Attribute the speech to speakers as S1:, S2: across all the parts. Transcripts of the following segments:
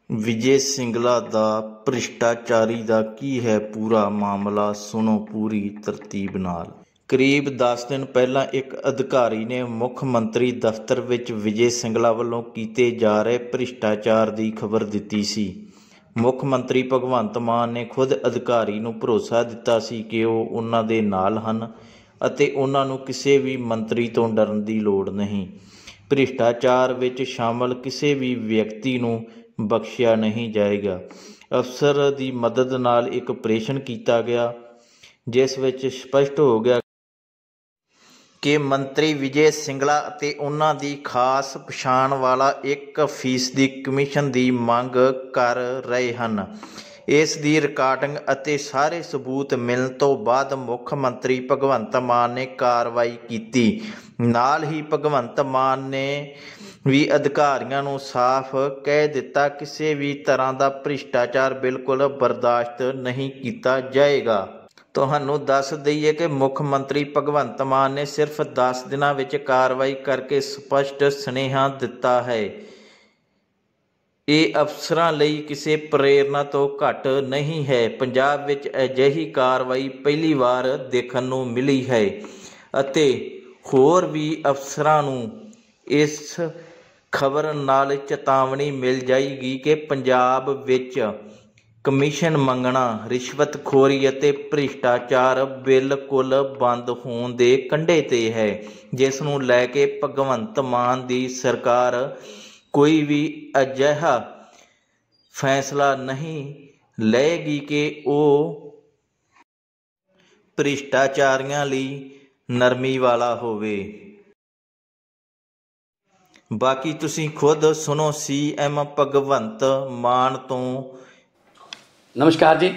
S1: ਵਿਜੇ ਸਿੰਗਲਾ ਦਾ ਭ੍ਰਿਸ਼ਟਾਚਾਰੀ ਦਾ ਕੀ ਹੈ ਪੂਰਾ ਮਾਮਲਾ, ਸੁਣੋ ਪੂਰੀ ਤਰਤੀਬ ਨਾਲ। ਕਰੀਬ 10 ਦਿਨ ਪਹਿਲਾਂ ਇੱਕ ਅਧਿਕਾਰੀ ਨੇ ਮੁੱਖ ਮੰਤਰੀ ਦਫ਼ਤਰ ਵਿੱਚ ਵਿਜੇ ਸਿੰਗਲਾ ਵੱਲੋਂ ਕੀਤੇ ਜਾ ਰਹੇ ਭ੍ਰਿਸ਼ਟਾਚਾਰ ਦੀ ਖਬਰ ਦਿੱਤੀ ਸੀ। ਮੁੱਖ ਮੰਤਰੀ ਭਗਵੰਤ ਮਾਨ ਨੇ ਖੁਦ ਅਧਿਕਾਰੀ ਨੂੰ ਭਰੋਸਾ ਦਿੱਤਾ ਸੀ ਕਿ ਉਹ ਉਹਨਾਂ ਦੇ ਨਾਲ ਹਨ ਅਤੇ ਉਹਨਾਂ ਨੂੰ ਕਿਸੇ ਵੀ ਮੰਤਰੀ ਤੋਂ ਡਰਨ ਦੀ ਲੋੜ ਨਹੀਂ। ਭ੍ਰਿਸ਼ਟਾਚਾਰ ਵਿੱਚ ਸ਼ਾਮਲ ਕਿਸੇ ਵੀ ਵਿਅਕਤੀ ਨੂੰ ਬਖਸ਼ਿਆ ਨਹੀਂ ਜਾਏਗਾ। ਅਫਸਰ ਦੀ ਮਦਦ ਨਾਲ ਇੱਕ ਆਪਰੇਸ਼ਨ ਕੀਤਾ ਗਿਆ ਜਿਸ ਵਿੱਚ ਸਪਸ਼ਟ ਹੋ ਗਿਆ ਕਿ ਮੰਤਰੀ ਵਿਜੇ ਸਿੰਗਲਾ ਅਤੇ ਉਹਨਾਂ ਦੀ ਖਾਸ ਪਛਾਣ ਵਾਲਾ 1% ਕਮਿਸ਼ਨ ਦੀ ਮੰਗ ਕਰ ਰਹੇ ਹਨ। ਇਸ ਦੀ ਰਿਕਾਰਡਿੰਗ ਅਤੇ ਸਾਰੇ ਸਬੂਤ ਮਿਲਣ ਤੋਂ ਬਾਅਦ ਮੁੱਖ ਮੰਤਰੀ ਭਗਵੰਤ ਮਾਨ ਨੇ ਕਾਰਵਾਈ ਕੀਤੀ। ਨਾਲ ਹੀ ਭਗਵੰਤ ਮਾਨ ਨੇ ਵੀ ਅਧਿਕਾਰੀਆਂ ਨੂੰ ਸਾਫ਼ ਕਹਿ ਦਿੱਤਾ, ਕਿਸੇ ਵੀ ਤਰ੍ਹਾਂ ਦਾ ਭ੍ਰਿਸ਼ਟਾਚਾਰ ਬਿਲਕੁਲ ਬਰਦਾਸ਼ਤ ਨਹੀਂ ਕੀਤਾ ਜਾਏਗਾ। ਤੁਹਾਨੂੰ ਦੱਸ ਦਈਏ ਕਿ ਮੁੱਖ ਮੰਤਰੀ ਭਗਵੰਤ ਮਾਨ ਨੇ ਸਿਰਫ 10 ਦਿਨਾਂ ਵਿੱਚ ਕਾਰਵਾਈ ਕਰਕੇ ਸਪਸ਼ਟ ਸੁਨੇਹਾ ਦਿੱਤਾ ਹੈ। ਇਹ ਅਫਸਰਾਂ ਲਈ ਕਿਸੇ ਪ੍ਰੇਰਨਾ ਤੋਂ ਘੱਟ ਨਹੀਂ ਹੈ। ਪੰਜਾਬ ਵਿੱਚ ਅਜਿਹੀ ਕਾਰਵਾਈ ਪਹਿਲੀ ਵਾਰ ਦੇਖਣ ਨੂੰ ਮਿਲੀ ਹੈ ਅਤੇ ਹੋਰ ਵੀ ਅਫਸਰਾਂ ਨੂੰ ਇਸ ਖਬਰ ਨਾਲ ਚੇਤਾਵਨੀ ਮਿਲ ਜਾਏਗੀ ਕਿ ਪੰਜਾਬ ਵਿੱਚ ਕਮਿਸ਼ਨ ਮੰਗਣਾ, ਰਿਸ਼ਵਤਖੋਰੀ ਅਤੇ ਭ੍ਰਿਸ਼ਟਾਚਾਰ ਬਿਲਕੁਲ ਬੰਦ ਹੋਣ ਦੇ ਕੰਢੇ 'ਤੇ ਹੈ, ਜਿਸ ਨੂੰ ਲੈ ਕੇ ਭਗਵੰਤ ਮਾਨ ਦੀ ਸਰਕਾਰ ਕੋਈ ਵੀ ਅਜਿਹਾ ਫੈਸਲਾ ਨਹੀਂ ਲਏਗੀ ਕਿ ਉਹ ਭ੍ਰਿਸ਼ਟਾਚਾਰੀਆਂ ਲਈ ਨਰਮੀ ਵਾਲਾ ਹੋਵੇ। ਬਾਕੀ ਤੁਸੀਂ खुद सुनो CM भगवंत मान तो।
S2: नमस्कार जी,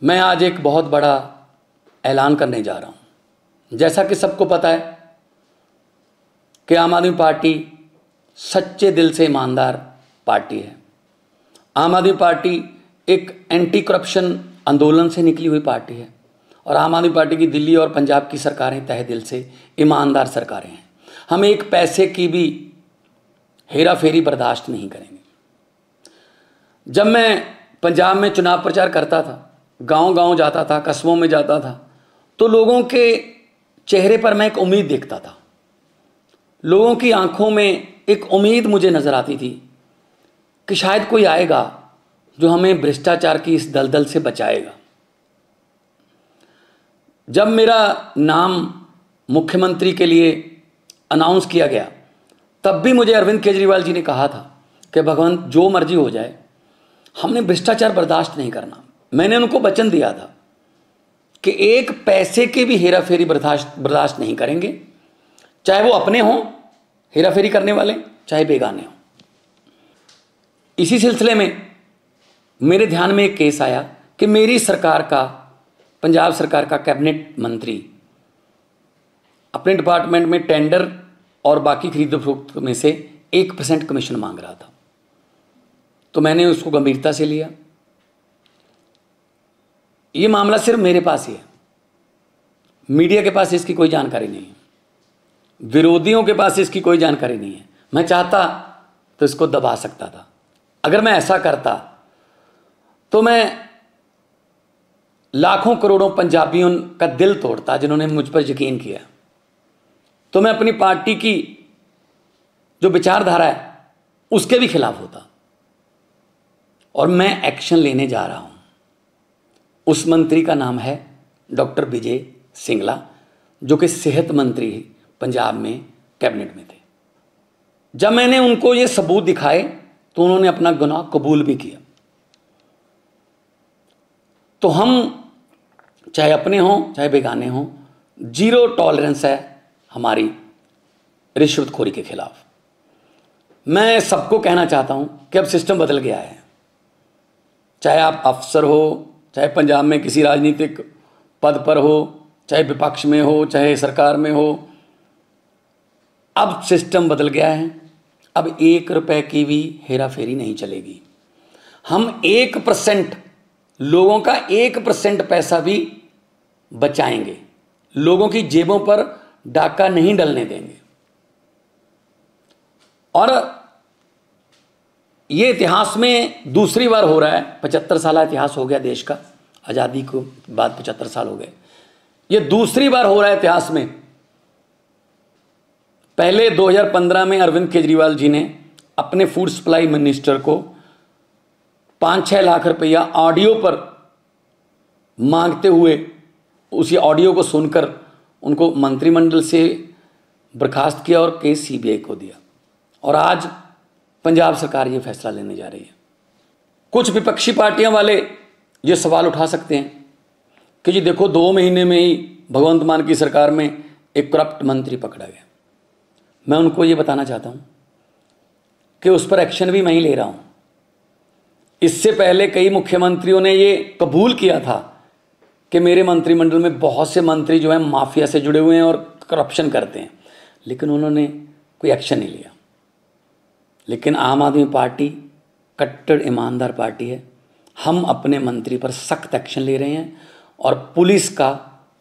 S2: मैं आज एक बहुत बड़ा ऐलान करने जा रहा हूँ। जैसा कि सबको पता है कि आम आदमी पार्टी सच्चे दिल से ईमानदार पार्टी है। आम आदमी पार्टी एक एंटी करप्शन आंदोलन से निकली हुई पार्टी है और आम आदमी पार्टी की दिल्ली और पंजाब की सरकारें तहे दिल से ईमानदार सरकारें हैं। हम एक पैसे की भी हेरा फेरी बर्दाश्त नहीं करेंगे। जब मैं पंजाब में चुनाव प्रचार करता था, गांव-गांव जाता था, कस्बों में जाता था, तो लोगों के चेहरे पर मैं एक उम्मीद देखता था। लोगों की आंखों में एक उम्मीद मुझे नज़र आती थी कि शायद कोई आएगा जो हमें भ्रष्टाचार की इस दलदल से बचाएगा। जब मेरा नाम मुख्यमंत्री के लिए अनाउंस किया गया, तब भी मुझे अरविंद केजरीवाल जी ने कहा था कि भगवंत जो मर्जी हो जाए, हमने भ्रष्टाचार बर्दाश्त नहीं करना। मैंने उनको वचन दिया था कि एक पैसे की भी हेरा फेरी बर्दाश्त नहीं करेंगे, चाहे वो अपने हों हेरा फेरी करने वाले, चाहे बेगाने हों। इसी सिलसिले में मेरे ध्यान में एक केस आया कि मेरी सरकार का, पंजाब सरकार का कैबिनेट मंत्री अपने डिपार्टमेंट में टेंडर और बाकी खरीद फरोख्त में से 1% कमीशन मांग रहा था। तो मैंने उसको गंभीरता से लिया। ये मामला सिर्फ मेरे पास ही है, मीडिया के पास इसकी कोई जानकारी नहीं है, विरोधियों के पास इसकी कोई जानकारी नहीं है। मैं चाहता तो इसको दबा सकता था। अगर मैं ऐसा करता तो मैं लाखों करोड़ों पंजाबियों का दिल तोड़ता जिन्होंने मुझ पर यकीन किया। तो मैं अपनी पार्टी की जो विचारधारा है उसके भी खिलाफ होता और मैं एक्शन लेने जा रहा हूं। उस मंत्री का नाम है डॉक्टर विजय सिंगला, जो कि सेहत मंत्री पंजाब में कैबिनेट में थे। जब मैंने उनको ये सबूत दिखाए तो उन्होंने अपना गुनाह कबूल भी किया। तो हम चाहे अपने हों चाहे बेगाने हों, जीरो टॉलरेंस है हमारी रिश्वतखोरी के खिलाफ। मैं सबको कहना चाहता हूं कि अब सिस्टम बदल गया है। चाहे आप अफसर हो, चाहे पंजाब में किसी राजनीतिक पद पर हो, चाहे विपक्ष में हो, चाहे सरकार में हो, अब सिस्टम बदल गया है। अब 1 रुपए की भी हेरा फेरी नहीं चलेगी। हम 1%, लोगों का 1% पैसा भी बचाएंगे, लोगों की जेबों पर डाका नहीं डलने देंगे। और ये इतिहास में दूसरी बार हो रहा है। 75 साल इतिहास हो गया देश का, आज़ादी को बाद 75 साल हो गए। ये दूसरी बार हो रहा है इतिहास में। पहले 2015 में अरविंद केजरीवाल जी ने अपने फूड सप्लाई मिनिस्टर को 5-6 लाख रुपया ऑडियो पर मांगते हुए, उसी ऑडियो को सुनकर उनको मंत्रिमंडल से बर्खास्त किया और केस सीबीआई को दिया। और आज पंजाब सरकार ये फैसला लेने जा रही है। कुछ विपक्षी पार्टियां वाले ये सवाल उठा सकते हैं कि जी देखो 2 महीने में ही भगवंत मान की सरकार में एक करप्ट मंत्री पकड़ा गया। मैं उनको ये बताना चाहता हूँ कि उस पर एक्शन भी मैं ही ले रहा हूँ। इससे पहले कई मुख्यमंत्रियों ने ये कबूल किया था कि मेरे मंत्रिमंडल में बहुत से मंत्री जो हैं माफिया से जुड़े हुए हैं और करप्शन करते हैं, लेकिन उन्होंने कोई एक्शन नहीं लिया। लेकिन आम आदमी पार्टी कट्टर ईमानदार पार्टी है। हम अपने मंत्री पर सख्त एक्शन ले रहे हैं और पुलिस का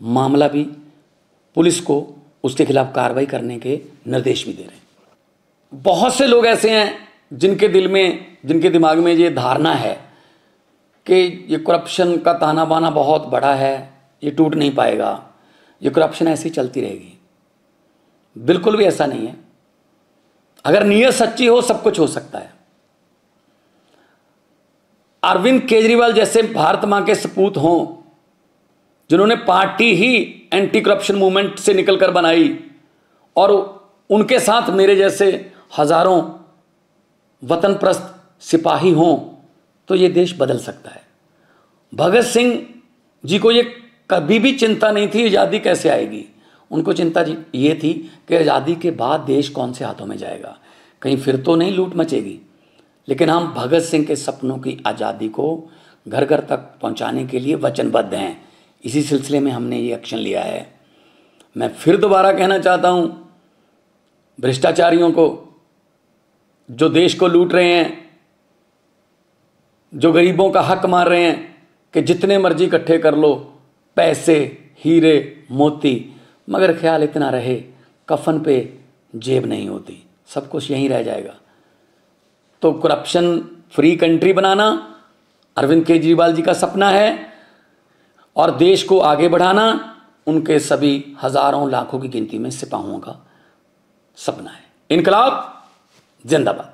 S2: मामला भी, पुलिस को उसके खिलाफ कार्रवाई करने के निर्देश भी दे रहे हैं। बहुत से लोग ऐसे हैं जिनके दिमाग में ये धारणा है कि ये करप्शन का ताना बाना बहुत बड़ा है, ये टूट नहीं पाएगा, ये करप्शन ऐसी चलती रहेगी। बिल्कुल भी ऐसा नहीं है। अगर नीयत सच्ची हो सब कुछ हो सकता है। अरविंद केजरीवाल जैसे भारत मां के सपूत हों, जिन्होंने पार्टी ही एंटी करप्शन मूवमेंट से निकलकर बनाई, और उनके साथ मेरे जैसे हजारों वतन प्रस्त सिपाही हों, तो ये देश बदल सकता है। भगत सिंह जी को ये कभी भी चिंता नहीं थी आज़ादी कैसे आएगी। उनको चिंता ये थी कि आज़ादी के बाद देश कौन से हाथों में जाएगा, कहीं फिर तो नहीं लूट मचेगी। लेकिन हम भगत सिंह के सपनों की आज़ादी को घर घर तक पहुंचाने के लिए वचनबद्ध हैं। इसी सिलसिले में हमने ये एक्शन लिया है। मैं फिर दोबारा कहना चाहता हूँ भ्रष्टाचारियों को, जो देश को लूट रहे हैं, जो गरीबों का हक मार रहे हैं कि जितने मर्जी इकट्ठे कर लो पैसे, हीरे, मोती, मगर ख्याल इतना रहे कफन पे जेब नहीं होती, सब कुछ यहीं रह जाएगा। तो करप्शन फ्री कंट्री बनाना अरविंद केजरीवाल जी का सपना है और देश को आगे बढ़ाना उनके सभी हजारों लाखों की गिनती में सिपाहियों का सपना है। इनकलाब जिंदाबाद।